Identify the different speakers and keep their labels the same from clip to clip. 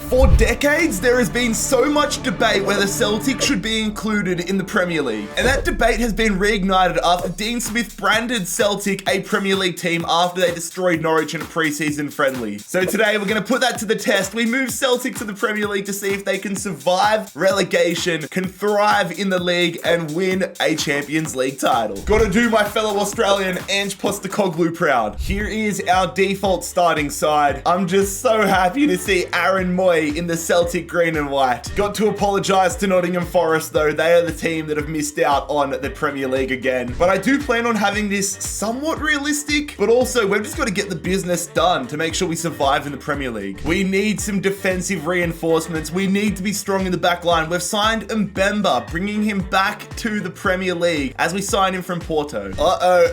Speaker 1: For decades, there has been so much debate whether Celtic should be included in the Premier League. And that debate has been reignited after Dean Smith branded Celtic a Premier League team after they destroyed Norwich in a pre-season friendly. So today, we're going to put that to the test. We move Celtic to the Premier League to see if they can survive relegation, can thrive in the league, and win a Champions League title. Gotta do my fellow Australian Ange Postecoglou proud. Here is our default starting side. I'm just so happy to see Aaron Moy in the Celtic green and white. Got to apologise to Nottingham Forest though. They are the team that have missed out on the Premier League again. But I do plan on having this somewhat realistic, but also we've just got to get the business done to make sure we survive in the Premier League. We need some defensive reinforcements. We need to be strong in the back line. We've signed Mbemba, bringing him back to the Premier League as we sign him from Porto.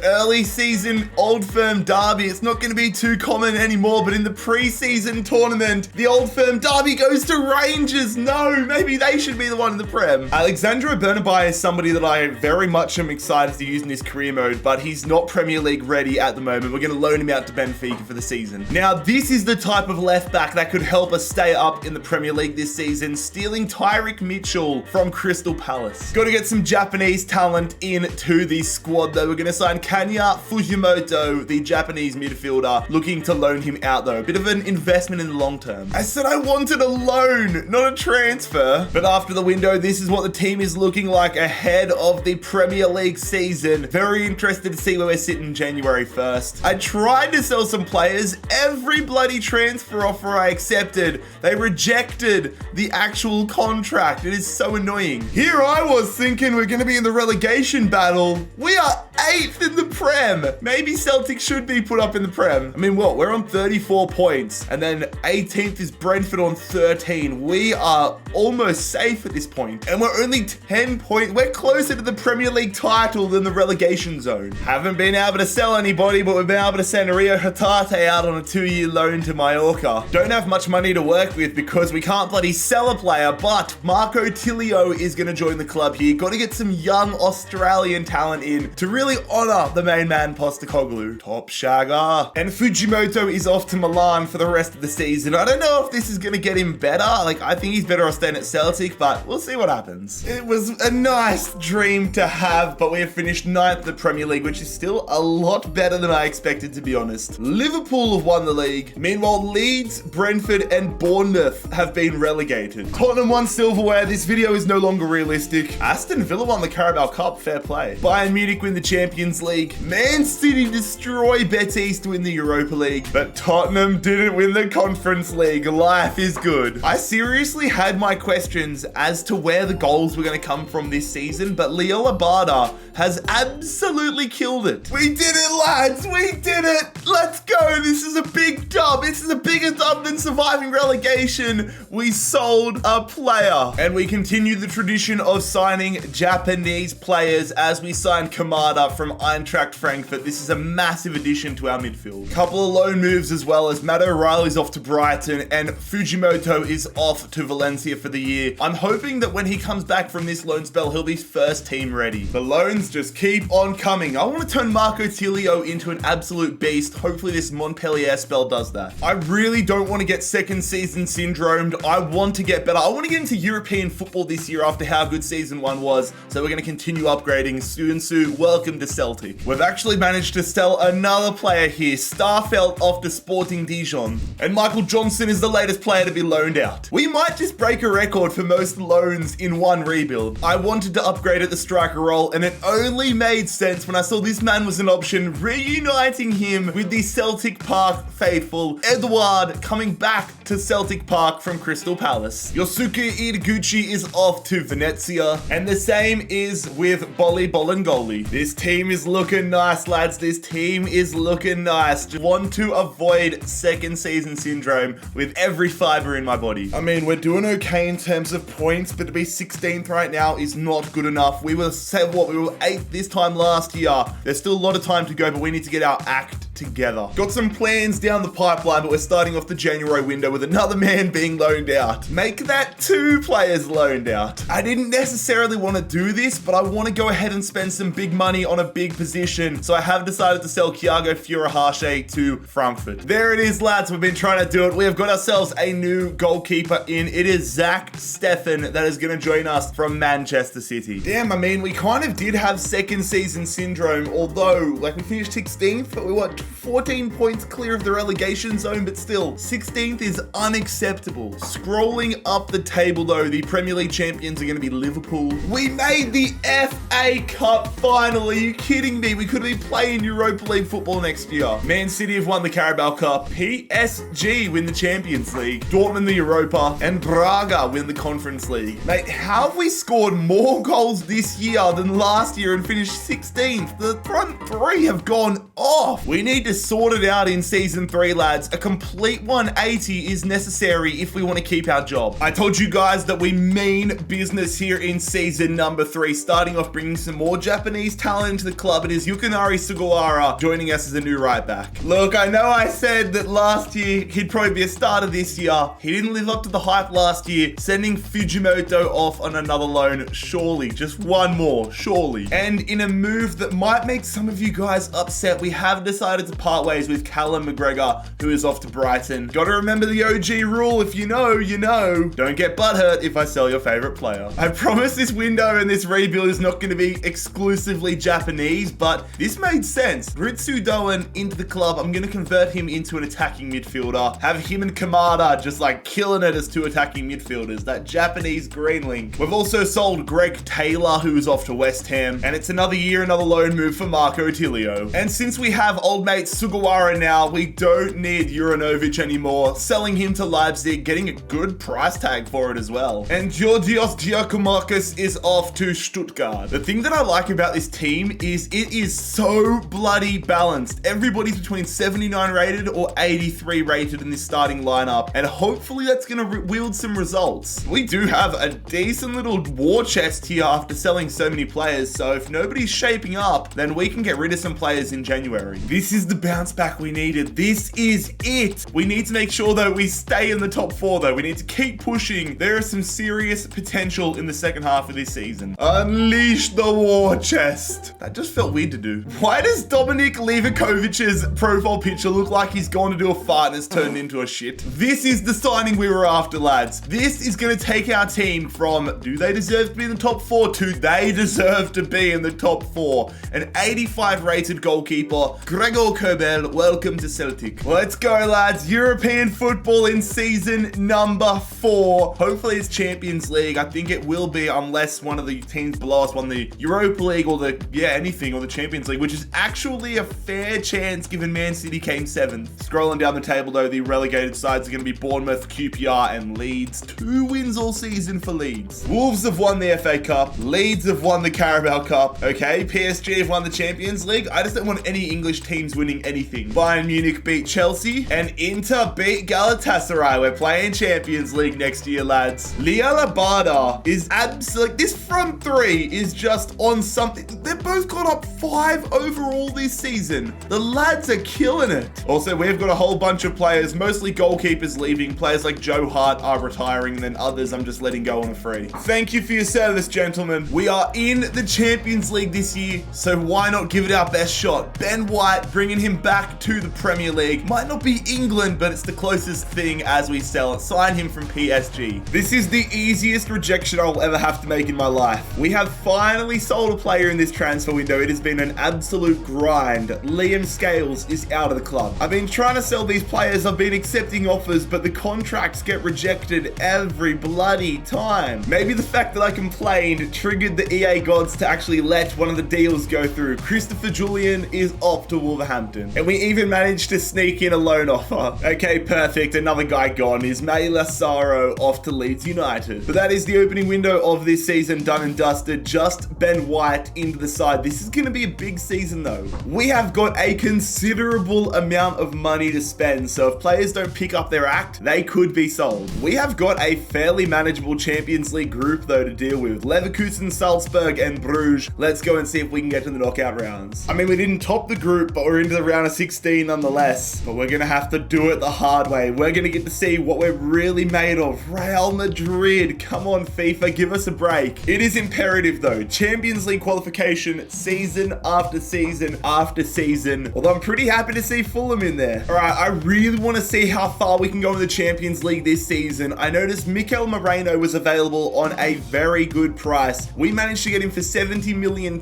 Speaker 1: Early season Old Firm derby. It's not going to be too common anymore, but in the pre-season tournament, the Old Firm derby goes to Rangers. No, maybe they should be the one in the Prem. Alexandro Bernabei is somebody that I very much am excited to use in this career mode, but he's not Premier League ready at the moment. We're going to loan him out to Benfica for the season. Now, this is the type of left back that could help us stay up in the Premier League this season, stealing Tyrick Mitchell from Crystal Palace. Got to get some Japanese talent into the squad though. We're going to sign Kanya Fujimoto, the Japanese midfielder, looking to loan him out though. A bit of an investment in the long term. I said I wanted a loan, not a transfer. But after the window, this is what the team is looking like ahead of the Premier League season. Very interested to see where we're sitting January 1st. I tried to sell some players. Every bloody transfer offer I accepted, they rejected the actual contract. It is so annoying. Here I was thinking we're going to be in the relegation battle. We are 8th in the Prem. Maybe Celtic should be put up in the Prem. I mean, what? We're on 34 points. And then 18th is Brentford on 13. We are almost safe at this point. And we're only 10 points. We're closer to the Premier League title than the relegation zone. Haven't been able to sell anybody, but we've been able to send Rio Hatate out on a 2-year loan to Mallorca. Don't have much money to work with because we can't bloody sell a player, but Marco Tilio is going to join the club here. Got to get some young Australian talent in to really honour the main man Postecoglou. Top shagger. And Fujimoto is off to Milan for the rest of the season. I don't know if this is going to get him better. Like, I think he's better off staying at Celtic, but we'll see what happens. It was a nice dream to have, but we have finished 9th in the Premier League, which is still a lot better than I expected, to be honest. Liverpool have won the league. Meanwhile, Leeds, Brentford, and Bournemouth have been relegated. Tottenham won silverware. This video is no longer realistic. Aston Villa won the Carabao Cup. Fair play. Bayern Munich win the Champions League. Man City destroy Betis to win the Europa League. But Tottenham didn't win the Conference League. Life is good. I seriously had my questions as to where the goals were going to come from this season, but Leo Labada has absolutely killed it. We did it, lads. We did it. Let's go. This is a big dub. This is a bigger dub than surviving relegation. We sold a player. And we continue the tradition of signing Japanese players as we sign Kamada from Eintracht Frankfurt. This is a massive addition to our midfield. Couple of loan moves as well, as Matt O'Reilly's off to Brighton and Fujimoto is off to Valencia for the year. I'm hoping that when he comes back from this loan spell, he'll be first team ready. The loans just keep on coming. I want to turn Marco Tilio into an absolute beast. Hopefully this Montpellier spell does that. I really don't want to get second season syndromed. I want to get better. I want to get into European football this year after how good season 1 was. So we're going to continue upgrading. Soon, welcome to Celtic. We've actually managed to sell another player here. Starfelt off to Sporting Dijon. And Michael Johnson is the latest player to be loaned out. We might just break a record for most loans in one rebuild. I wanted to upgrade at the striker role, and it only made sense when I saw this man was an option, reuniting him with the Celtic Park faithful, Edouard, coming back to Celtic Park from Crystal Palace. Yosuke Ideguchi is off to Venezia, and the same is with Bolly Bolingoli. This team is looking nice, lads. This team is looking nice. Just want to avoid second season syndrome with every fiber in my body. I mean, we're doing okay in terms of points, but to be 16th right now is not good enough. We were 8th this time last year. There's still a lot of time to go, but we need to get our act together. Got some plans down the pipeline, but we're starting off the January window with another man being loaned out. Make that 2 players loaned out. I didn't necessarily want to do this, but I want to go ahead and spend some big money on a big position. So I have decided to sell Thiago Furuhashi to Frankfurt. There it is, lads. We've been trying to do it. We have got ourselves a new goalkeeper in. It is Zach Steffen that is going to join us from Manchester City. Damn, I mean, we kind of did have second season syndrome, although, like, we finished 16th, but we were 14 points clear of the relegation zone, but still, 16th is unacceptable. Scrolling up the table, though, the Premier League champions are going to be Liverpool. We made the FA Cup final. Are you kidding me? We could be playing Europa League football next year. Man City have won the Carabao Cup. PSG win the Champions League. Dortmund the Europa. And Braga win the Conference League. Mate, how have we scored more goals this year than last year and finished 16th? The front 3 have gone off. We need to sort it out in season 3, lads. A complete 180 is necessary if we want to keep our job. I told you guys that we mean business here in season number 3, starting off bringing some more Japanese talent into the club. It is Yukinari Sugawara joining us as a new right back. Look, I know I said that last year he'd probably be a starter this year. He didn't live up to the hype last year, sending Fujimoto off on another loan. Surely, just one more, surely. And in a move that might make some of you guys upset, we have decided to part ways with Callum McGregor, who is off to Brighton. Gotta remember the OG rule. If you know, you know. Don't get butthurt if I sell your favorite player. I promise this window and this rebuild is not going to be exclusively Japanese, but this made sense. Ritsu Doan into the club. I'm going to convert him into an attacking midfielder. Have him and Kamada just like killing it as 2 attacking midfielders. That Japanese green link. We've also sold Greg Taylor, who is off to West Ham, and it's another year, another loan move for Marco Tilio. And since we have old mate Sugawara now, we don't need Juranovic anymore. Selling him to Leipzig, getting a good price tag for it as well. And Georgios Giacomakis is off to Stuttgart. The thing that I like about this team is it is so bloody balanced. Everybody's between 79 rated or 83 rated in this starting lineup, and hopefully that's going to wield some results. We do have a decent little war chest here after selling so many players, so if nobody's shaping up, then we can get rid of some players in January. This is the bounce back we needed. This is it. We need to make sure though we stay in the top 4 though. We need to keep pushing. There is some serious potential in the second half of this season. Unleash the war chest. That just felt weird to do. Why does Dominik Livakovic's profile picture look like he's gone to do a fart and it's turned into a shit? This is the signing we were after, lads. This is going to take our team from do they deserve to be in the top 4 to they deserve to be in the top 4. An 85 rated goalkeeper, Gregor Kobel. Welcome to Celtic. Let's go, lads. European football in season number 4. Hopefully it's Champions League. I think it will be unless one of the teams below us won the Europa League or anything, or the Champions League, which is actually a fair chance given Man City came 7th. Scrolling down the table though, the relegated sides are going to be Bournemouth, QPR and Leeds. 2 wins all season for Leeds. Wolves have won the FA Cup. Leeds have won the Carabao Cup. Okay, PSG have won the Champions League. I just don't want any English teams winning anything. Bayern Munich beat Chelsea and Inter beat Galatasaray. We're playing Champions League next year, lads. Lia Labada is absolutely, this front 3 is just on something. They've both got up 5 overall this season. The lads are killing it. Also, we've got a whole bunch of players, mostly goalkeepers leaving. Players like Joe Hart are retiring, and then others I'm just letting go on a free. Thank you for your service, gentlemen. We are in the Champions League this year, so why not give it our best shot? Ben White, bringing him back to the Premier League. Might not be England, but it's the closest thing as we sell it. Sign him from PSG. This is the easiest rejection I'll ever have to make in my life. We have finally sold a player in this transfer window. It has been an absolute grind. Liam Scales is out of the club. I've been trying to sell these players. I've been accepting offers, but the contracts get rejected every bloody time. Maybe the fact that I complained triggered the EA gods to actually let one of the deals go through. Christopher Julian is off to Wolverhampton. And we even managed to sneak in a loan offer. Okay, perfect. Another guy gone. Ismail Assaro off to Leeds United. But that is the opening window of this season done and dusted. Just Ben White into the side. This is going to be a big season though. We have got a considerable amount of money to spend. So if players don't pick up their act, they could be sold. We have got a fairly manageable Champions League group though to deal with. Leverkusen, Salzburg and Bruges. Let's go and see if we can get to the knockout rounds. I mean, we didn't top the group, but we're into the round of 16 nonetheless, but we're gonna have to do it the hard way. We're gonna get to see what we're really made of. Real Madrid, come on FIFA, give us a break. It is imperative though. Champions League qualification season after season after season. Although I'm pretty happy to see Fulham in there. All right, I really want to see how far we can go in the Champions League this season. I noticed Mikel Moreno was available on a very good price. We managed to get him for £70 million,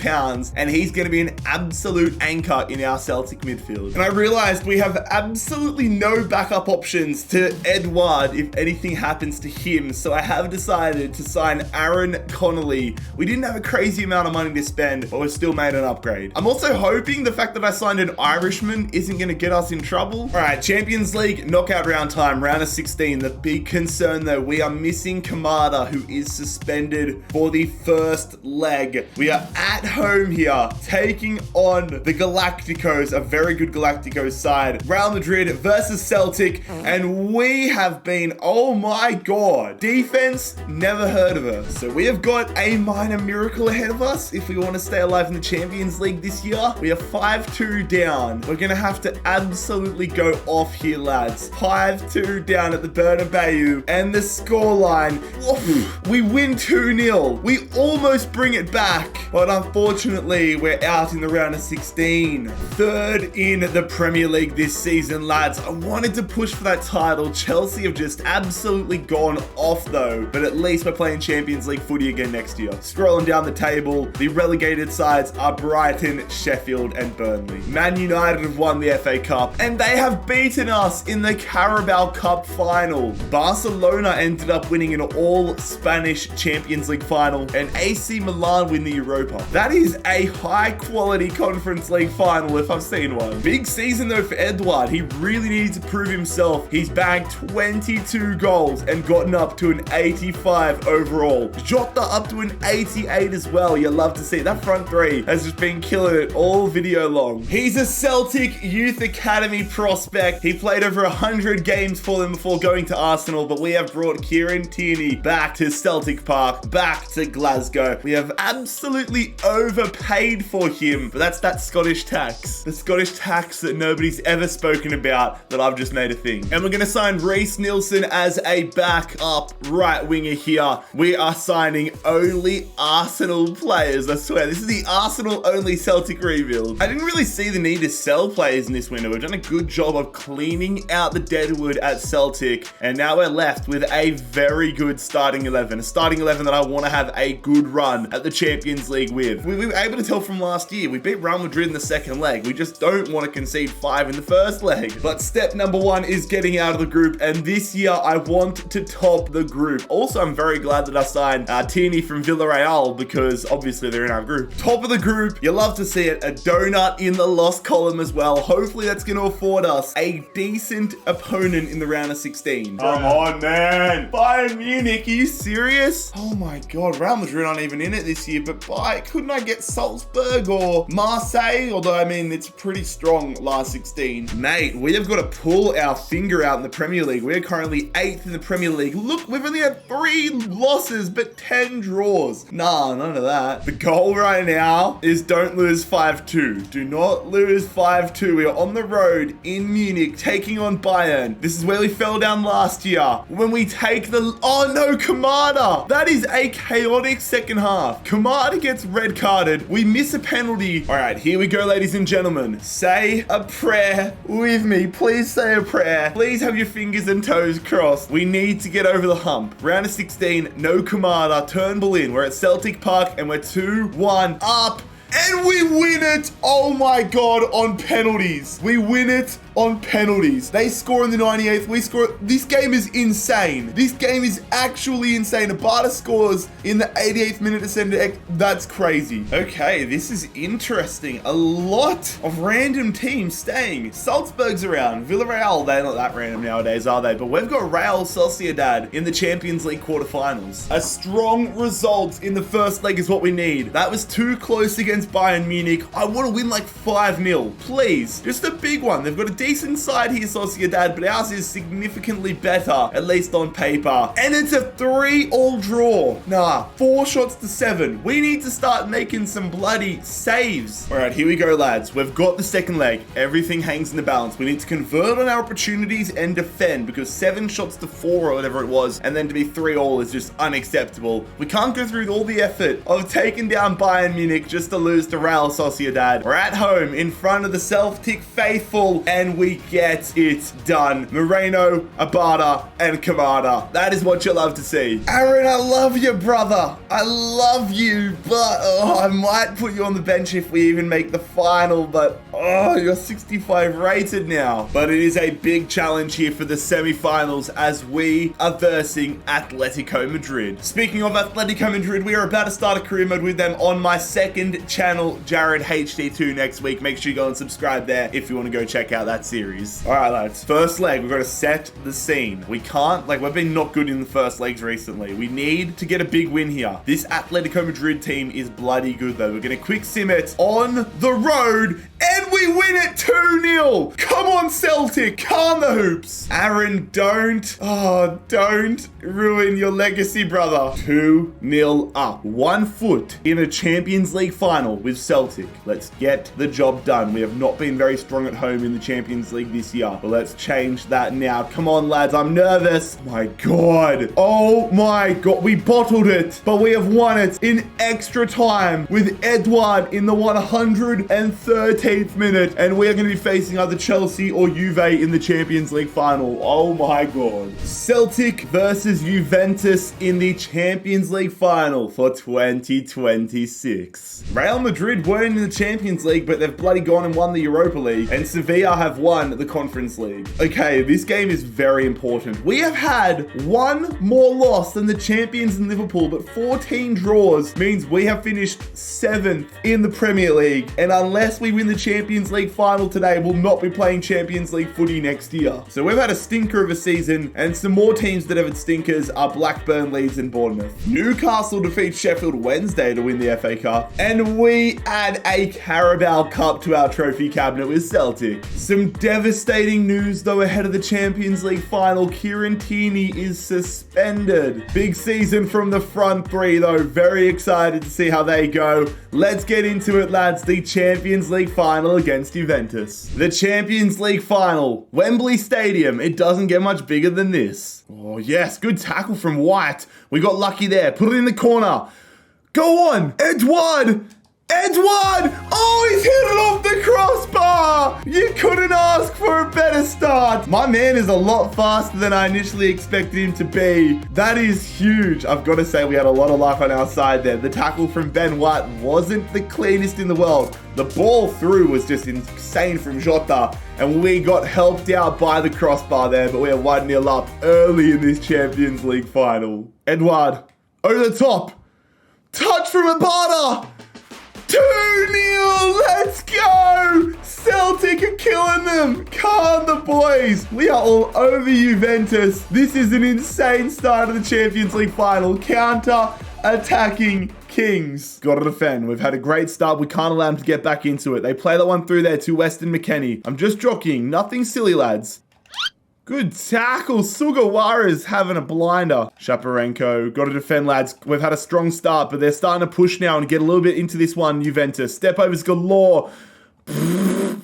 Speaker 1: and he's going to be an absolute anchor in our Celtic midfield. And I realized we have absolutely no backup options to Edouard if anything happens to him. So I have decided to sign Aaron Connolly. We didn't have a crazy amount of money to spend, but we still made an upgrade. I'm also hoping the fact that I signed an Irishman isn't going to get us in trouble. All right, Champions League knockout round time, round of 16. The big concern though, we are missing Kamada, who is suspended for the first leg. We are at home here, taking on the Galacticos, a very good Galacticos side. Real Madrid versus Celtic, and we have been, oh my god, defense, never heard of her. So we have got a minor miracle ahead of us if we want to stay alive in the Champions League this year. We are 5-2 down. We're gonna have to absolutely go off here, lads. 5-2 down at the Bernabeu, and the scoreline, we win 2-0. We almost bring it back, but unfortunately we're out in the round of 16. Third in the Premier League this season, lads. I wanted to push for that title. Chelsea have just absolutely gone off though, but at least we're playing Champions League footy again next year. Scrolling down the table, the relegated sides are Brighton, Sheffield and Burnley. Man United have won the FA Cup, and they have beaten us in the Carabao Cup final. Barcelona ended up winning an all-Spanish Champions League final, and AC Milan win the Europa. That is a high-quality Conference League final if I've seen one. Big season though for Edouard. He really needs to prove himself. He's bagged 22 goals and gotten up to an 85 overall. Jota up to an 88 as well. You love to see that front three has just been killing it all video long. He's a Celtic Youth Academy prospect. He played over 100 games for them before going to Arsenal, but we have brought Kieran Tierney back to Celtic Park, back to Glasgow. We have absolutely overpaid for him, but that's that Scottish tax. The Scottish tax that nobody's ever spoken about that I've just made a thing. And we're going to sign Reece Nielsen as a backup right winger here. We are signing only Arsenal players. I swear, this is the Arsenal only Celtic rebuild. I didn't really see the need to sell players in this window. We've done a good job of cleaning out the deadwood at Celtic, and now we're left with a very good starting 11. A starting 11 that I want to have a good run at the Champions League with. We were able to tell from last year, we beat Real Madrid in the second leg. We just don't want to concede 5 in the first leg. But step number 1 is getting out of the group, and this year I want to top the group. Also, I'm very glad that I signed Tierney from Villarreal, because obviously they're in our group. Top of the group, you love to see it. A donut in the loss column as well. Hopefully that's going to afford us a decent opponent in the round of 16. Come on, man. Bayern Munich, are you serious? Oh my god, Real Madrid aren't even in it this year, but couldn't I get Salzburg or Marseille? Although, I mean, it's pretty strong last 16. Mate, we have got to pull our finger out in the Premier League. We're currently 8th in the Premier League. Look, we've only had 3 losses, but 10 draws. Nah, none of that. The goal right now is don't lose 5-2. Do not lose 5-2. We are on the road in Munich, taking on Bayern. This is where we fell down last year. When we take the... Oh no, Kamada! That is a chaotic second half. Kamada gets red carded. We miss a penalty. All right, here we go, ladies and gentlemen. Say a prayer with me. Please say a prayer. Please have your fingers and toes crossed. We need to get over the hump. Round of 16, no Kamada. Turnbull in. We're at Celtic Park and we're 2-1 up. And we win it. Oh my god, on penalties. We win it on penalties. They score in the 98th. We score. This game is insane. This game is actually insane. Abada scores in the 88th minute to send it. That's crazy. Okay, this is interesting. A lot of random teams staying. Salzburg's around. Villarreal, they're not that random nowadays, are they? But we've got Real Sociedad in the Champions League quarterfinals. A strong result in the first leg is what we need. That was too close against against Bayern Munich. I want to win like 5-0, please. Just a big one. They've got a decent side here, Sociedad, but ours is significantly better, at least on paper. And it's a 3-all draw. Nah, 4 shots to 7. We need to start making some bloody saves. All right, here we go, lads. We've got the second leg. Everything hangs in the balance. We need to convert on our opportunities and defend, because 7 shots to 4 or whatever it was, and then to be 3-all is just unacceptable. We can't go through all the effort of taking down Bayern Munich just to lose to Real Sociedad. We're at home in front of the Celtic faithful, and we get it done. Moreno, Abada, and Kamada. That is what you love to see. Aaron, I love you, brother. I love you, but I might put you on the bench if we even make the final, but you're 65 rated now. But it is a big challenge here for the semi-finals as we are versing Atletico Madrid. Speaking of Atletico Madrid, we are about to start a career mode with them on my second channel, JarradHD2, next week. Make sure you go and subscribe there if you want to go check out that series. All right, lads. First leg, we've got to set the scene. We can't, we've been not good in the first legs recently. We need to get a big win here. This Atletico Madrid team is bloody good, though. We're going to quick sim it on the road, and we win it 2-0. Come on, Celtic. Calm the hoops. Aaron, don't ruin your legacy, brother. 2-0 up. 1 foot in a Champions League final with Celtic. Let's get the job done. We have not been very strong at home in the Champions League this year, but let's change that now. Come on, lads. I'm nervous. My God. Oh my God. We bottled it, but we have won it in extra time with Edouard in the 113th minute, and we are going to be facing either Chelsea or Juve in the Champions League final. Oh my God. Celtic versus Juventus in the Champions League final for 2026. Real Madrid weren't in the Champions League, but they've bloody gone and won the Europa League, and Sevilla have won the Conference League. Okay, this game is very important. We have had 1 more loss than the champions in Liverpool, but 14 draws means we have finished 7th in the Premier League, and unless we win the Champions League final today, we'll not be playing Champions League footy next year. So we've had a stinker of a season, and some more teams that have had stinkers are Blackburn, Leeds, and Bournemouth. Newcastle defeats Sheffield Wednesday to win the FA Cup, and we add a Carabao Cup to our trophy cabinet with Celtic. Some devastating news though ahead of the Champions League final. Kieran Tierney is suspended. Big season from the front three though. Very excited to see how they go. Let's get into it, lads. The Champions League final against Juventus. The Champions League final. Wembley Stadium. It doesn't get much bigger than this. Oh yes, good tackle from White. We got lucky there. Put it in the corner. Go on, Edouard! Edouard! Oh, he's hit it off the crossbar! You couldn't ask for a better start. My man is a lot faster than I initially expected him to be. That is huge. I've got to say, we had a lot of luck on our side there. The tackle from Ben White wasn't the cleanest in the world. The ball through was just insane from Jota, and we got helped out by the crossbar there, but we are 1-0 up early in this Champions League final. Edouard, over the top. Touch from Abada. 2-0, let's go! Celtic are killing them. Calm the boys. We are all over Juventus. This is an insane start of the Champions League final. Counter-attacking Kings. Got to defend. We've had a great start. We can't allow them to get back into it. They play that one through there to Weston McKennie. I'm just jockeying. Nothing silly, lads. Good tackle. Sugawara's having a blinder. Shaparenko. Got to defend, lads. We've had a strong start, but they're starting to push now and get a little bit into this one, Juventus. Step overs galore.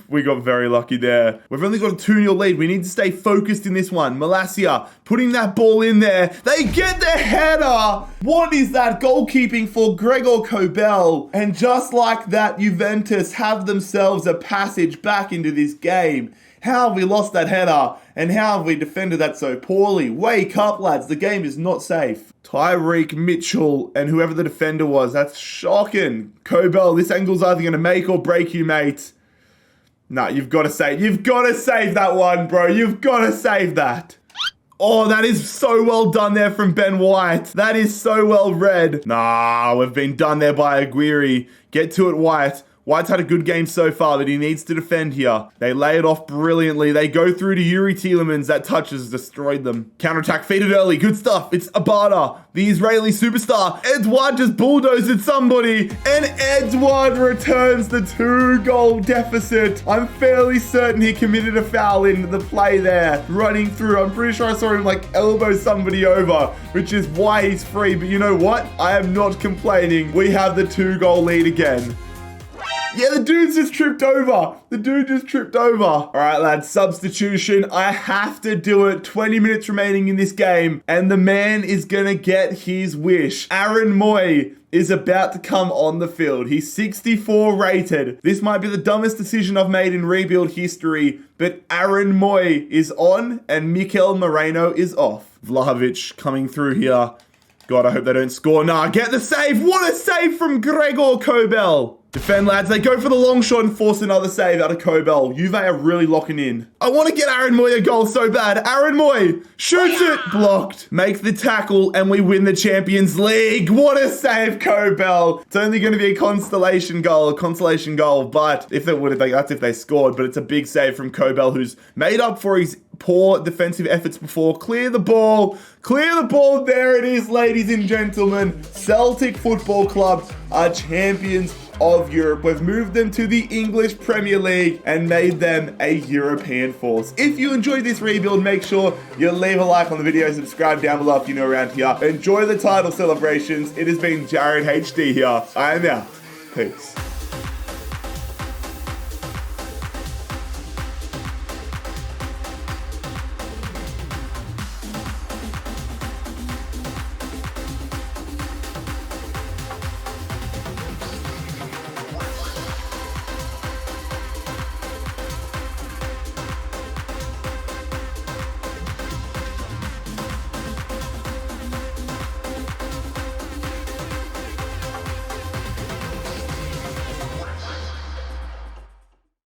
Speaker 1: We got very lucky there. We've only got a 2-0 lead. We need to stay focused in this one. Malacia putting that ball in there. They get the header. What is that goalkeeping for Gregor Kobel? And just like that, Juventus have themselves a passage back into this game. How have we lost that header? And how have we defended that so poorly? Wake up, lads. The game is not safe. Tyreek Mitchell and whoever the defender was. That's shocking. Kobel, this angle's either going to make or break you, mate. Nah, you've got to save. You've got to save that one, bro. You've got to save that. Oh, that is so well done there from Ben White. That is so well read. Nah, we've been done there by Aguirre. Get to it, White. White's had a good game so far, but he needs to defend here. They lay it off brilliantly. They go through to Yuri Tielemans. That touch has destroyed them. Counterattack, feeded early. Good stuff. It's Abada, the Israeli superstar. Edouard just bulldozed at somebody, and Edouard returns the 2-goal deficit. I'm fairly certain he committed a foul in the play there, running through. I'm pretty sure I saw him like elbow somebody over, which is why he's free. But you know what? I am not complaining. We have the 2-goal lead again. Yeah, the dude's just tripped over. The dude just tripped over. All right, lads, substitution. I have to do it. 20 minutes remaining in this game, and the man is gonna get his wish. Aaron Moy is about to come on the field. He's 64 rated. This might be the dumbest decision I've made in rebuild history, but Aaron Moy is on, and Mikel Moreno is off. Vlahovic coming through here. God, I hope they don't score. Nah, get the save. What a save from Gregor Kobel. Defend, lads. They go for the long shot and force another save out of Kobel. Juve are really locking in. I want to get Aaron Moy a goal so bad. Aaron Moy shoots it. Blocked. Make the tackle and we win the Champions League. What a save, Kobel. It's only going to be a consolation goal, but if it would have, that's if they scored. But it's a big save from Kobel, who's made up for his poor defensive efforts before. Clear the ball. Clear the ball. There it is, ladies and gentlemen. Celtic Football Club are champions of Europe. We've moved them to the English Premier League and made them a European force. If you enjoyed this rebuild, make sure you leave a like on the video, subscribe down below if you're new around here. Enjoy the title celebrations. It has been JarradHD here. I am out. Peace.